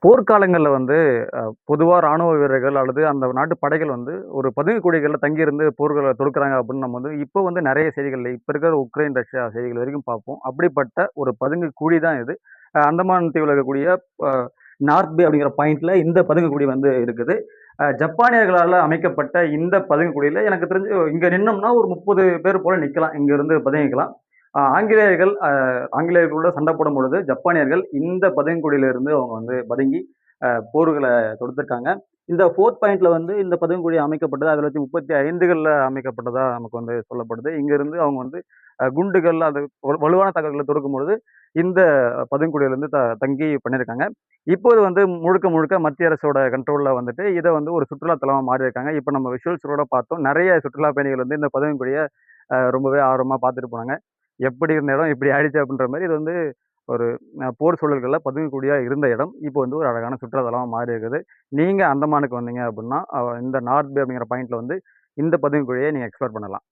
போர்க்காலங்கள்ல வந்து பொதுவா ராணுவ வீரர்கள் அல்லது அந்த நாட்டு படைகள் வந்து ஒரு பதுங்கு குழிகள்ல தங்கியிருந்து போர்கள தொடுக்குறாங்க அப்படின்னு நம்ம வந்து இப்போ வந்து நெறைய செய்திகள்ல இப்ப இருக்கிற உக்ரைன், ரஷ்யா செய்திகள் வரைக்கும் பார்ப்போம். அப்படிப்பட்ட ஒரு பதுங்கு குழி தான் இது. அந்தமான் தீவுல இருக்கக்கூடிய அ நார்த் பே அப்படிங்கிற பாயிண்ட்ல இந்த பதுங்கு குழி வந்து இருக்குது. ஜப்பானியர்களால அமைக்கப்பட்ட இந்த பதுங்கு குழியில எனக்கு தெரிஞ்சு இங்க நின்னோம்னா ஒரு 30 பேர் போல நிக்கலாம். இங்கிருந்து பதுங்கிக்கலாம். ஆங்கிலேயர்களோட சண்டை போடும்பொழுது, ஜப்பானியர்கள் இந்த பதுங்குகுழியிலிருந்து அவங்க வந்து பதுங்கி போர்கள தொடுத்திருக்காங்க. இந்த 4த் பாயிண்ட்ல வந்து இந்த பதுங்குகுழி அமைக்கப்பட்டது 1935கள்ல அமைக்கப்பட்டதா நமக்கு வந்து சொல்லப்படுது. இங்கிருந்து அவங்க வந்து குண்டுகள், அது வலுவான தாக்குதல்கள தொடுக்கும்பொழுது, இந்த பதுங்குகுழியிலிருந்து தங்கி பண்ணியிருக்காங்க. இப்போது வந்து முழுக்க முழுக்க மத்திய அரசோட கண்ட்ரோல்ல வந்துட்டு, இத வந்து ஒரு சுற்றுலா தலமா மாறியிருக்காங்க. இப்ப நம்ம விஷுவல்ஸோட பார்த்தோம். நெறைய சுற்றுலா பயணிகள் வந்து இந்த பதுங்குகுழிய ரொம்பவே ஆர்வமா பார்த்துட்டு போனாங்க. எப்படி இருந்த இடம் இப்படி ஆயிடுச்சு அப்படின்ற மாரி இது வந்து ஒரு போர் சூழல்கள்ல பதுங்கக்கூடியா இருந்த இடம். இப்போ வந்து ஒரு அழகான சுற்றுலா தலமா மாறி இருக்குது. நீங்க அந்தமானுக்கு வந்தீங்க அப்படின்னா, இந்த நார்த் பே அப்படிங்கிற பாயிண்ட்ல வந்து இந்த பதுங்கு குழிய நீங்க எக்ஸ்ப்ளோர் பண்ணலாம்.